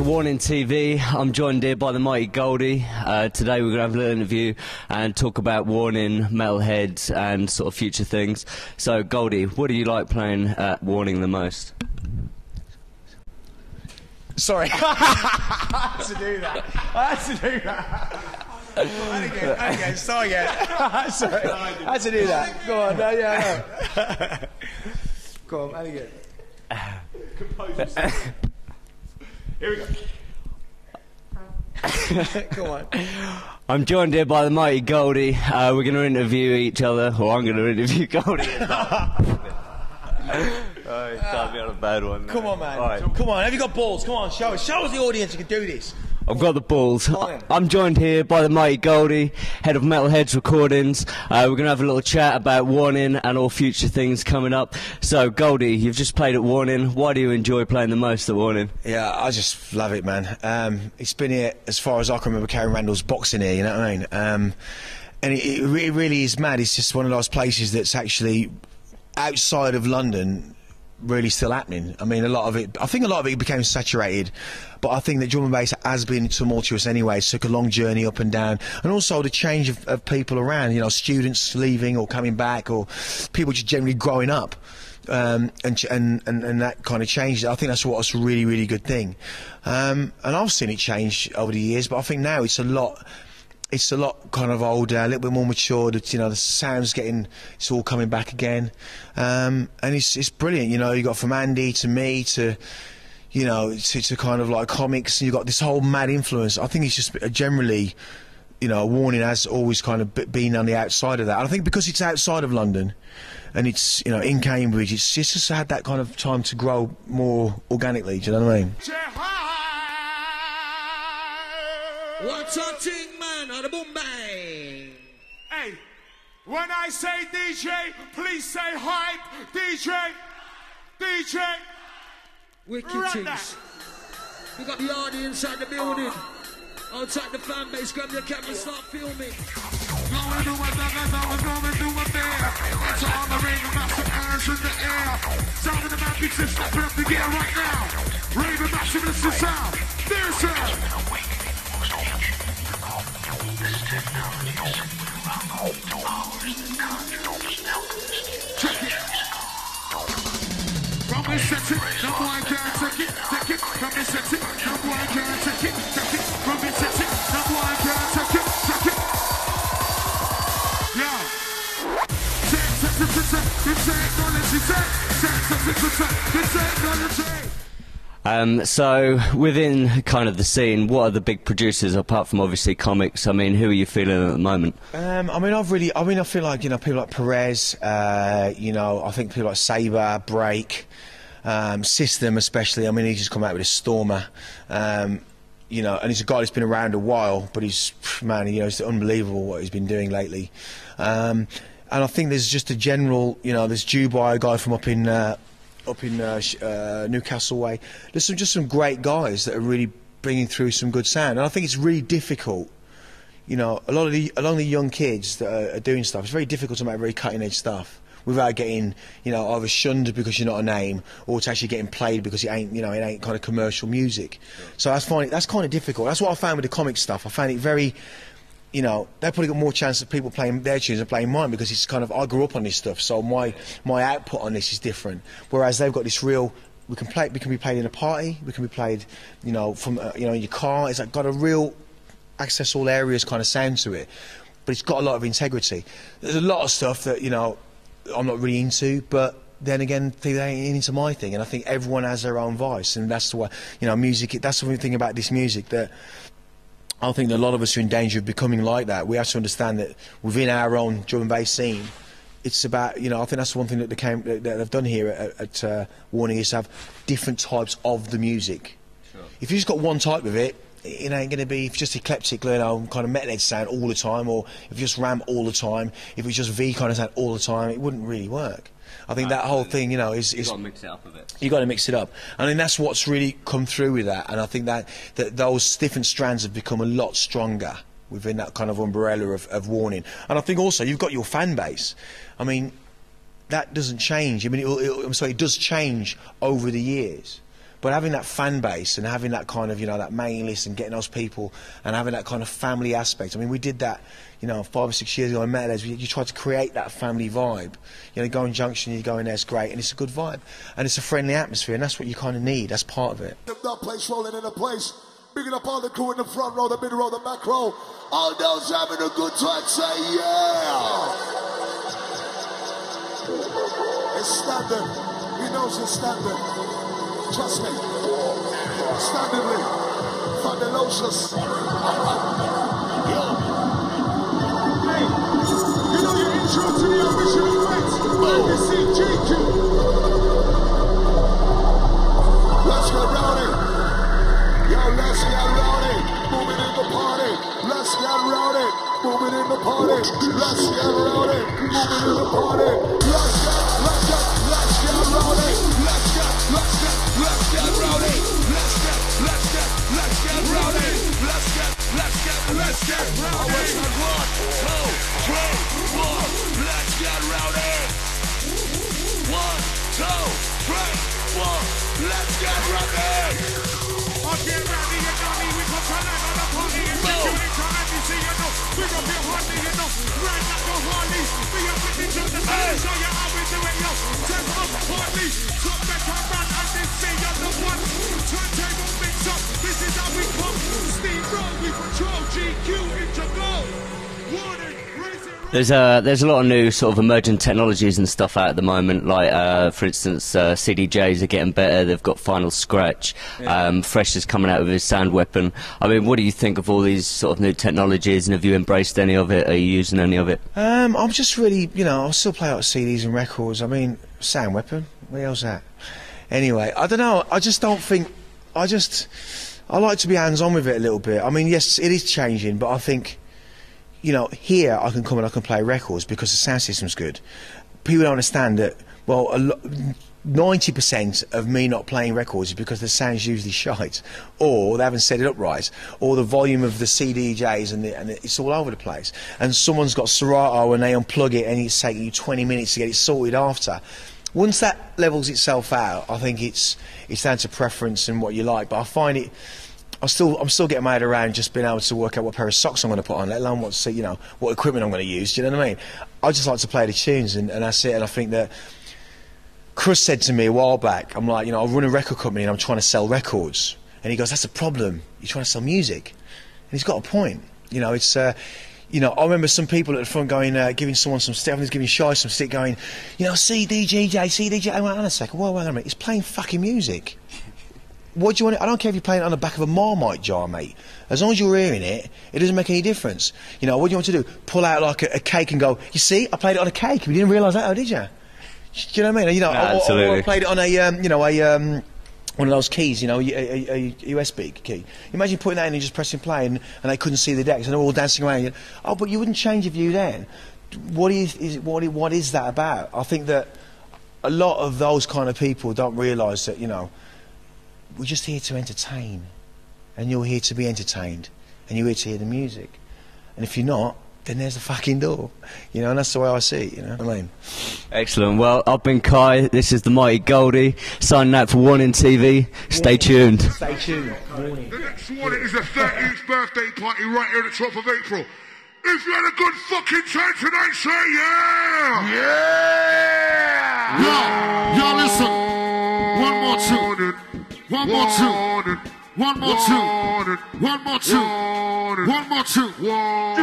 to Warning TV. I'm joined here by the mighty Goldie. Today we're going to have a little interview and talk about Warning, metalheads and sort of future things. So Goldie, what do you like playing at Warning the most? Sorry, I had to do that. Again, start again. Sorry, I had to do that. Go on, no. Go on, and again. Compose yourself. Here we go. Come on. I'm joined here by the mighty Goldie. We're going to interview each other, or I'm going to interview Goldie. Start me on a bad one. Come on, man. Right. Come on, have you got balls? Come on, show us the audience you can do this. I've got the balls. I'm joined here by the mighty Goldie, head of Metalheads Recordings. We're going to have a little chat about Warning and all future things coming up. So, Goldie, you've just played at Warning. Why do you enjoy playing the most at Warning? Yeah, I just love it, man. It's been here as far as I can remember Karen Randall's boxing here, you know what I mean? And it really is mad. It's just one of those places that's actually outside of London really still happening. I mean, I think a lot of it became saturated, but I think that drum and bass has been tumultuous anyway. It took a long journey up and down, and also the change of people around, you know, students leaving or coming back, or people just generally growing up, and that kind of changed. I think that's what's a really good thing, and I've seen it change over the years, but I think now it's a lot kind of older, a little bit more mature. You know, the sound's it's all coming back again, and it's brilliant. You know, you got from Andy to me to, you know, to kind of like Commix, and you got this whole mad influence. I think it's just generally, you know, Warning has always kind of been on the outside of that. And I think because it's outside of London, and it's, you know, in Cambridge, it's just had that kind of time to grow more organically. Do you know what I mean? What's our thing, man? On the boom bang. Hey, when I say DJ, please say hype. DJ. Wicked things. We got the audience at the building. Outside the fan base, grab your camera, start filming. Going to my dog, I was going to my bear. That's all the ring, got some hands in the air. Sound of the Mampi system, put up together right now. Raven Maximus the sound. There's sound. Check it. From this setting, no boy can't take it. From this setting, no boy can't take it. From this setting, no boy can't take it. Yeah. So within kind of the scene, what are the big producers apart from obviously Commix? I mean, who are you feeling at the moment? I feel like, you know, people like Perez, you know, I think people like Shabba, Break, System especially. I mean, he's just come out with a stormer, you know, and he's a guy that's been around a while, but he's, man, you know, it's unbelievable what he's been doing lately. And I think there's just a general, you know, there's Dubai, a guy from up in Newcastle way. There's just some great guys that are really bringing through some good sound, and I think it's really difficult. You know, a lot of the young kids that are doing stuff, it's very difficult to make very cutting edge stuff without getting, you know, either shunned because you're not a name, or it's actually getting played because it ain't, you know, it ain't kind of commercial music. So that's kind of difficult. That's what I found with the Commix stuff. I found it very, you know, they probably got more chance of people playing their tunes and playing mine, because it's kind of, I grew up on this stuff, so my output on this is different. Whereas they've got this real, we can be played in a party, we can be played, you know, from you know, in your car. It's like got a real access all areas kind of sound to it, but it's got a lot of integrity. There's a lot of stuff that, you know, I'm not really into, but then again, they ain't into my thing, and I think everyone has their own voice, and that's the way, you know, music. That's the thing about this music that I think that a lot of us are in danger of becoming like that. We have to understand that within our own drum and bass scene, it's about, you know, I think that's one thing that they've done here at Warning, is to have different types of the music. Sure. If you just got one type of it, it ain't going to be, if it's just eclectic, you know, kind of metalhead sound all the time, or if you just ramp all the time, if it's just V kind of sound all the time, it wouldn't really work. I think that whole thing, you know, is you've got to mix it up a bit. You've got to mix it up. I mean, that's what's really come through with that, and I think that those different strands have become a lot stronger within that kind of umbrella of Warning. And I think also you've got your fan base. I mean, that doesn't change. I mean, it does change over the years. But having that fan base and having that kind of, you know, that mailing list and getting those people and having that kind of family aspect. I mean, we did that, you know, 5 or 6 years ago in Metal Heads. You tried to create that family vibe. You know, go in Junction, you go in there, it's great, and it's a good vibe. And it's a friendly atmosphere, and that's what you kind of need. That's part of it. That place rolling in a place. Bigging up all the crew in the front row, the middle row, the back row. All those having a good time, say yeah! It's standard. He knows it's standard. Trust me. Standardly. Fandelocious. Hey, you know your intro to the original effects. Legacy GQ. Let's get rowdy. Yo, let's get rowdy. Moving in the party. Let's get rowdy. Moving in the party. Let's get rowdy. Moving in the party. Let's get rowdy. Let's get rowdy. Let's get rowdy. Let's get rowdy. I wish I 1, 2, 3, 4. Let's get rowdy. 1, 2, 3, 4. Let's get rowdy. Okay, rowdy, you know me. We come to life on the party. If you tune into NBC, you know. We gon' be hardly, you know. Right like the Harleys. We up with the truth. Show you how we do it, yo. Turn up partly. Top better run and they say you're the one. Turntable mix up. This is how we come. Steve Roll, we control GQ Inja Gold. Warning, raise it. There's a lot of new sort of emerging technologies and stuff out at the moment, like for instance CDJs are getting better, they've got Final Scratch, Fresh is coming out with his sound weapon. I mean, what do you think of all these sort of new technologies, and have you embraced any of it? Are you using any of it? I'm just really, you know, I'll still play out CDs and records. I mean, sound weapon, what the hell's that? Anyway, I don't know, I just don't think, I like to be hands-on with it a little bit. I mean, yes, it is changing, but I think, you know, here I can come and I can play records because the sound system's good. People don't understand that, well, 90% of me not playing records is because the sound's usually shite, or they haven't set it up right, or the volume of the CDJs and it's all over the place. And someone's got Serato and they unplug it and it's taking you 20 minutes to get it sorted after. Once that levels itself out, I think it's down to preference and what you like. But I find it, I'm still getting my head around just being able to work out what pair of socks I'm going to put on, let alone what equipment I'm going to use. Do you know what I mean? I just like to play the tunes, and that's it. And I think that Chris said to me a while back, I'm like, you know, I run a record company and I'm trying to sell records, and he goes, that's a problem. You're trying to sell music, and he's got a point. You know, it's. You know, I remember some people at the front going, giving someone some stick, giving Shy some stick, going, you know, CDJ. I went, hang on a second, wait a minute, he's playing fucking music. What do you want? I don't care if you're playing it on the back of a Marmite jar, mate. As long as you're hearing it, it doesn't make any difference. You know, what do you want to do? Pull out like a cake and go, you see, I played it on a cake. You didn't realise that, did you? Do you know what I mean? You know, absolutely. Or I played it on a, you know, one of those keys, you know, a USB key. Imagine putting that in and just pressing play, and they couldn't see the decks, and they're all dancing around. Oh, but you wouldn't change your view then. What is that about? I think that a lot of those kind of people don't realise that, you know, we're just here to entertain, and you're here to be entertained, and you're here to hear the music. And if you're not, then there's the fucking door, you know, and that's the way I see it, you know what I mean? Excellent. Well, I've been Kai, this is the mighty Goldie, signing out for Warning TV. Stay tuned. Stay tuned. Warning. The next one is the 13th birthday party right here on the 12th of April. If you had a good fucking time tonight, say yeah! Yeah! Yo, listen. One more tune. One more tune. One more tune. One more tune. One more tune.